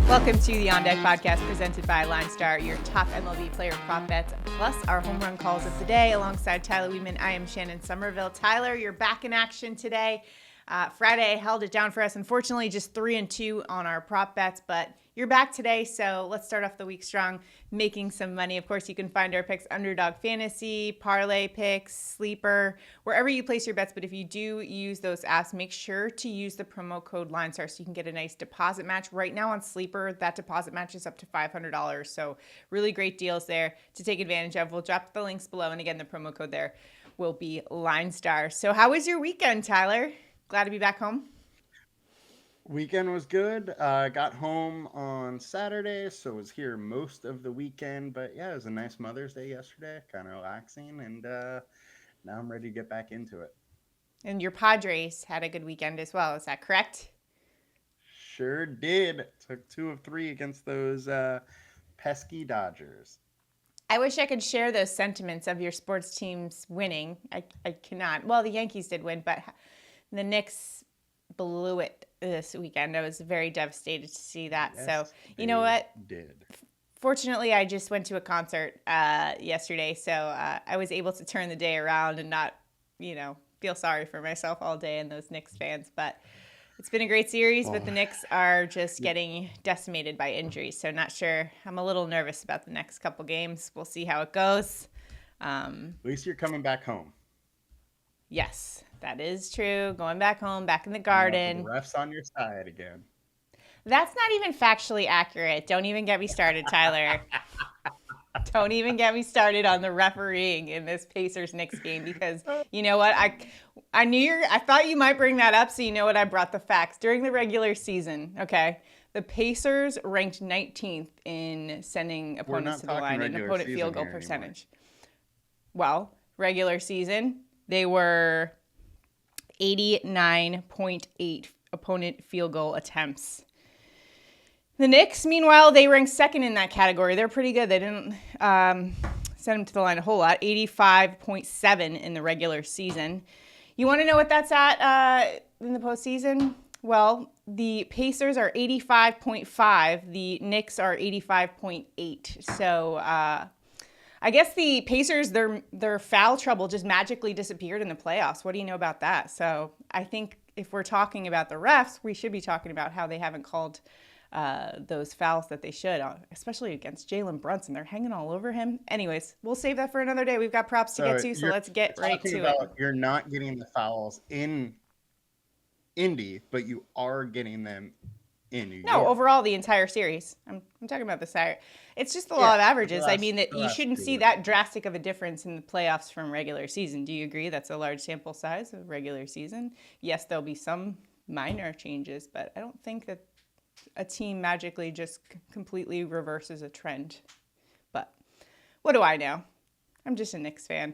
Welcome to the On Deck podcast presented by LineStar, your top MLB player prop bets, plus our home run calls of the day. Alongside Tyler Wiemann, I am Shannon Sommerville. Tyler, you're back in action today. Friday held it down for us. Unfortunately, just 3-2 on our prop bets, but you're back today, so let's start off the week strong, making some money. Of course, you can find our picks Underdog Fantasy, ParlayPicks, Sleeper, wherever you place your bets. But if you do use those apps, make sure to use the promo code LineStar so you can get a nice deposit match. Right now on Sleeper, that deposit match is up to $500, so really great deals there to take advantage of. We'll drop the links below, and again, the promo code there will be LineStar. So how was your weekend, Tyler? Glad to be back home. Weekend was good. Got home on Saturday, so was here most of the weekend. But yeah, it was a nice Mother's Day yesterday, kind of relaxing, and now I'm ready to get back into it. And your Padres had a good weekend as well. Is that correct? Sure did. Took 2 of 3 against those pesky Dodgers. I wish I could share those sentiments of your sports teams winning. I cannot. Well, the Yankees did win, but the Knicks blew it this weekend. I was very devastated to see that. Yes, so, you know what? Fortunately, I just went to a concert yesterday, so I was able to turn the day around and not, feel sorry for myself all day and those Knicks fans. But it's been a great series, but the Knicks are just getting decimated by injuries, so not sure. I'm a little nervous about the next couple games. We'll see how it goes. At least you're coming back home. Yes, that is true. Going back home, back in the garden. The ref's on your side again. That's not even factually accurate. Don't even get me started, Tyler. Don't even get me started on the refereeing in this Pacers-Knicks game, because you know what? I thought you might bring that up, so you know what? I brought the facts. During the regular season, okay, the Pacers ranked 19th in sending opponents to the line in opponent field goal percentage. Well, regular season, they were 89.8 opponent field goal attempts. The Knicks, meanwhile, they ranked second in that category. They're pretty good. They didn't send them to the line a whole lot. 85.7 in the regular season. You want to know what that's at in the postseason? Well, the Pacers are 85.5. The Knicks are 85.8. So I guess the Pacers, their foul trouble just magically disappeared in the playoffs. What do you know about that? So I think if we're talking about the refs, we should be talking about how they haven't called those fouls that they should, especially against Jalen Brunson. They're hanging all over him. Anyways, we'll save that for another day. We've got props to get to, so let's get right to it. You're not getting the fouls in Indy, but you are getting them in New York. No, overall, the entire series. I'm talking about the series. It's just the law of averages. I mean, that you shouldn't see that drastic of a difference in the playoffs from regular season. Do you agree? That's a large sample size of regular season. Yes, there'll be some minor changes, but I don't think that a team magically just completely reverses a trend. But what do I know? I'm just a Knicks fan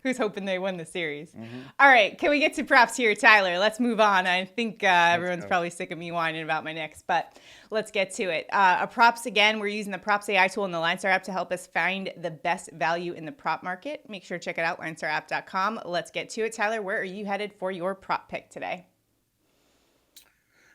who's hoping they win the series. Mm-hmm. All right, can we get to props here, Tyler? Let's move on. I think everyone's probably sick of me whining about my Knicks, but let's get to it. Props, again, we're using the Props AI tool in the LineStar app to help us find the best value in the prop market. Make sure to check it out, linestarapp.com. Let's get to it. Tyler, where are you headed for your prop pick today?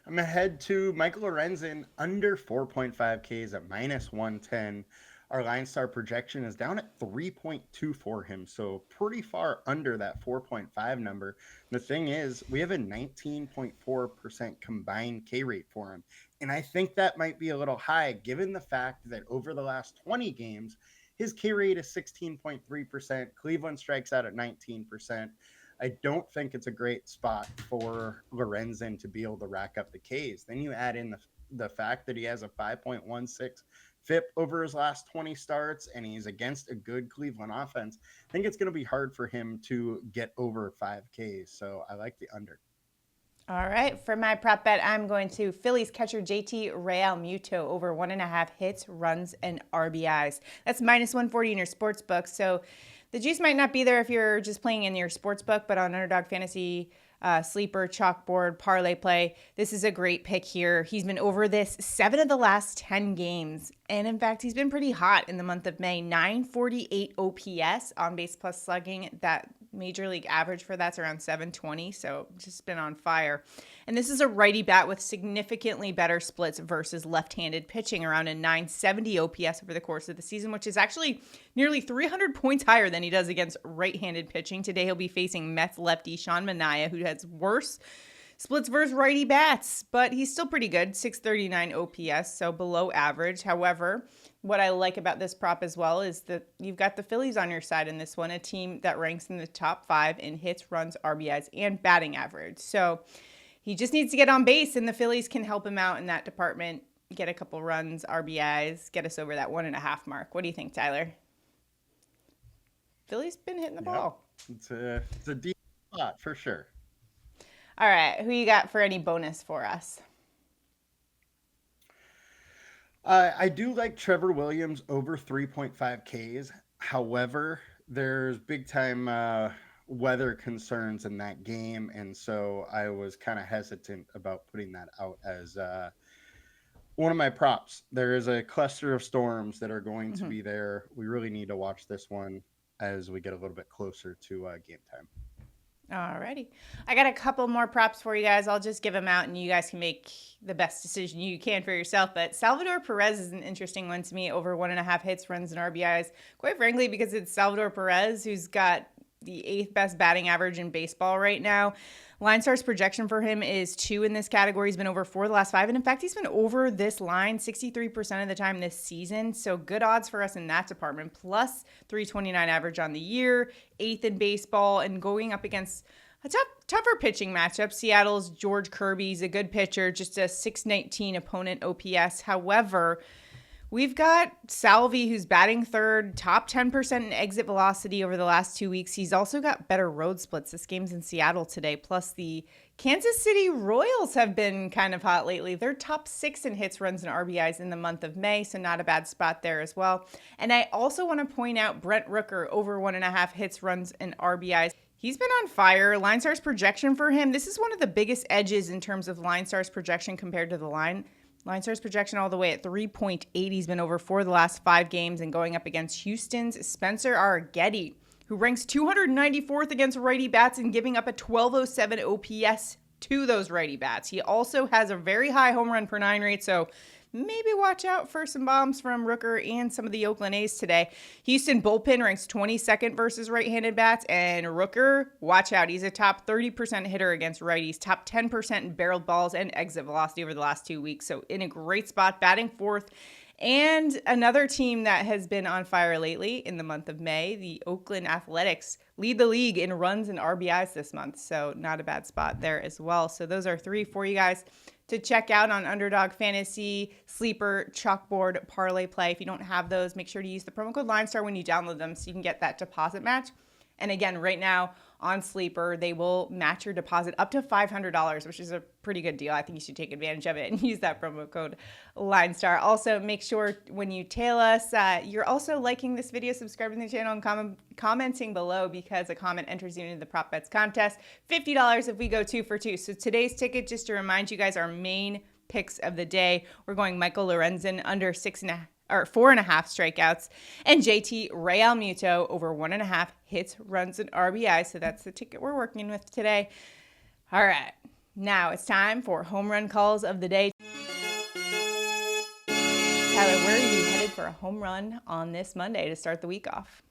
I'm ahead to Michael Lorenzen under 4.5 Ks at -110. Our LineStar projection is down at 3.2 for him, so pretty far under that 4.5 number. The thing is, we have a 19.4% combined K rate for him, and I think that might be a little high given the fact that over the last 20 games, his K rate is 16.3%. Cleveland strikes out at 19%. I don't think it's a great spot for Lorenzen to be able to rack up the Ks. Then you add in the fact that he has a 5.16 FIP over his last 20 starts, and he's against a good Cleveland offense. I think it's going to be hard for him to get over 5Ks, so I like the under. All right, for my prop bet, I'm going to Phillies catcher JT Realmuto over 1.5 hits, runs, and RBIs. That's -140 in your sports book, so the juice might not be there if you're just playing in your sports book, but on Underdog Fantasy, Sleeper, CHALKBOARD, ParlayPlay, this is a great pick here. He's been over this 7 of the last 10 games. And in fact, he's been pretty hot in the month of May. 948 OPS, on base plus slugging. That Major league average for that's around 720, so just been on fire. And this is a righty bat with significantly better splits versus left-handed pitching, around a 970 OPS over the course of the season, which is actually nearly 300 points higher than he does against right-handed pitching. Today he'll be facing Mets lefty Sean Manaea, who has worse splits versus righty bats, but he's still pretty good, 639 OPS, so below average. However, what I like about this prop as well is that you've got the Phillies on your side in this one, a team that ranks in the top 5 in hits, runs, RBIs, and batting average. So he just needs to get on base, and the Phillies can help him out in that department, get a couple runs, RBIs, get us over that 1.5 mark. What do you think, Tyler? Phillies been hitting the ball. It's a deep spot for sure. All right, who you got for any bonus for us? I do like Trevor Williams over 3.5 Ks. However, there's big time weather concerns in that game, and so I was kind of hesitant about putting that out as one of my props. There is a cluster of storms that are going to be there. We really need to watch this one as we get a little bit closer to game time. Alrighty. I got a couple more props for you guys. I'll just give them out and you guys can make the best decision you can for yourself. But Salvador Perez is an interesting one to me, over 1.5 hits, runs, and RBIs. Quite frankly, because it's Salvador Perez, who's got the 8th best batting average in baseball right now. LineStar's projection for him is 2 in this category. He's been over 4 the last 5. And in fact, he's been over this line 63% of the time this season. So good odds for us in that department. Plus 329 average on the year, 8th in baseball, and going up against a tougher pitching matchup. Seattle's George Kirby's a good pitcher, just a 619 opponent OPS. However, we've got Salvi, who's batting third, top 10% in exit velocity over the last 2 weeks. He's also got better road splits. This game's in Seattle today. Plus, the Kansas City Royals have been kind of hot lately. They're top 6 in hits, runs, and RBIs in the month of May, so not a bad spot there as well. And I also want to point out Brent Rooker, over 1.5 hits, runs, and RBIs. He's been on fire. LineStar's projection for him, this is one of the biggest edges in terms of LineStar's projection compared to the line. LineStar's projection all the way at 3.8. He's been over 4 the last 5 games and going up against Houston's Spencer Arrighetti, who ranks 294th against righty bats and giving up a 1207 OPS to those righty bats. He also has a very high home run per 9 rate, so maybe watch out for some bombs from Rooker and some of the Oakland A's today. Houston bullpen ranks 22nd versus right-handed bats, and Rooker, watch out. He's a top 30% hitter against righties, top 10% in barreled balls and exit velocity over the last 2 weeks. So in a great spot, batting 4th. And another team that has been on fire lately in the month of May, the Oakland Athletics, lead the league in runs and RBIs this month. So not a bad spot there as well. So those are 3 for you guys to check out on Underdog Fantasy, Sleeper, Chalkboard, ParlayPlay. If you don't have those, make sure to use the promo code LineStar when you download them so you can get that deposit match. And again, right now on Sleeper, they will match your deposit up to $500, which is a pretty good deal. I think you should take advantage of it and use that promo code LineStar. Also, make sure when you tail us, you're also liking this video, subscribing to the channel, and commenting below, because a comment enters you into the Prop Bets contest. $50 if we go 2 for 2. So today's ticket, just to remind you guys, our main picks of the day, we're going Michael Lorenzen under 4.5 strikeouts, and JT Realmuto over 1.5 hits, runs, and RBI. So that's the ticket we're working with today. All right, now it's time for home run calls of the day. Tyler, where are you headed for a home run on this Monday to start the week off?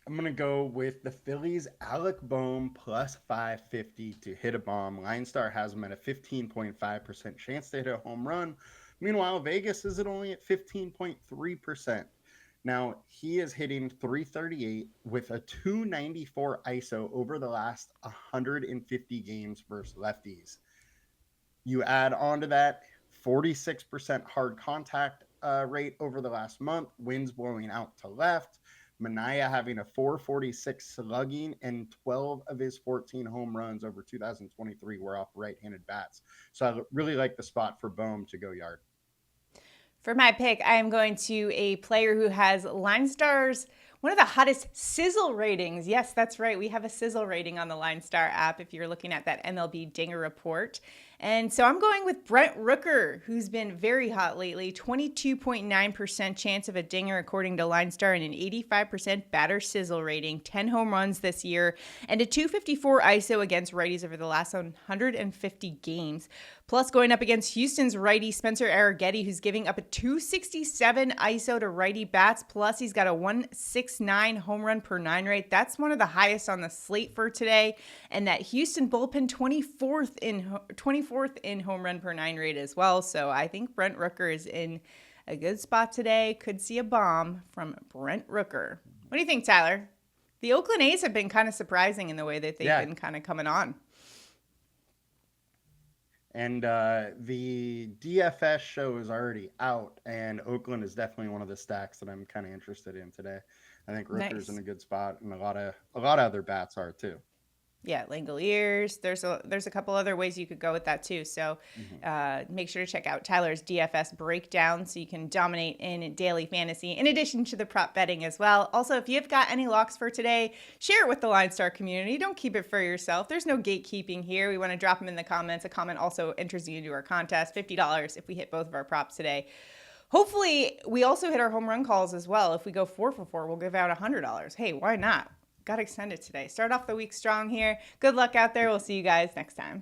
I'm going to go with the Phillies, Alec Bohm plus 550 to hit a bomb. LineStar has him at a 15.5% chance to hit a home run. Meanwhile, Vegas is at only at 15.3%. Now, he is hitting 338 with a 294 ISO over the last 150 games versus lefties. You add on to that 46% hard contact rate over the last month, winds blowing out to left, Manaea having a 446 slugging, and 12 of his 14 home runs over 2023 were off right-handed bats. So I really like the spot for Bohm to go yard. For my pick, I am going to a player who has LineStar's one of the hottest sizzle ratings. Yes, that's right. We have a sizzle rating on the LineStar app if you're looking at that MLB Dinger report. And so I'm going with Brent Rooker, who's been very hot lately. 22.9% chance of a dinger according to LineStar and an 85% batter sizzle rating. 10 home runs this year and a 254 ISO against righties over the last 150 games. Plus going up against Houston's righty Spencer Arrighetti, who's giving up a 267 ISO to righty bats. Plus he's got a 169 home run per 9 rate. That's one of the highest on the slate for today. And that Houston bullpen 24th in home run per 9 rate as well. So I think Brent Rooker is in a good spot today. Could see a bomb from Brent Rooker. What do you think, Tyler? The Oakland A's have been kind of surprising in the way that they've been kind of coming on. And the DFS show is already out, and Oakland is definitely one of the stacks that I'm kind of interested in today. I think Rooker's in a good spot, and a lot of other bats are too. Yeah, Langoliers. There's a couple other ways you could go with that too. So make sure to check out Tyler's DFS breakdown so you can dominate in daily fantasy in addition to the prop betting as well. Also, if you've got any locks for today, share it with the LineStar community. Don't keep it for yourself. There's no gatekeeping here. We want to drop them in the comments. A comment also enters you into our contest. $50 if we hit both of our props today. Hopefully, we also hit our home run calls as well. If we go 4 for 4, we'll give out $100. Hey, why not? Got extended today. Start off the week strong here. Good luck out there. We'll see you guys next time.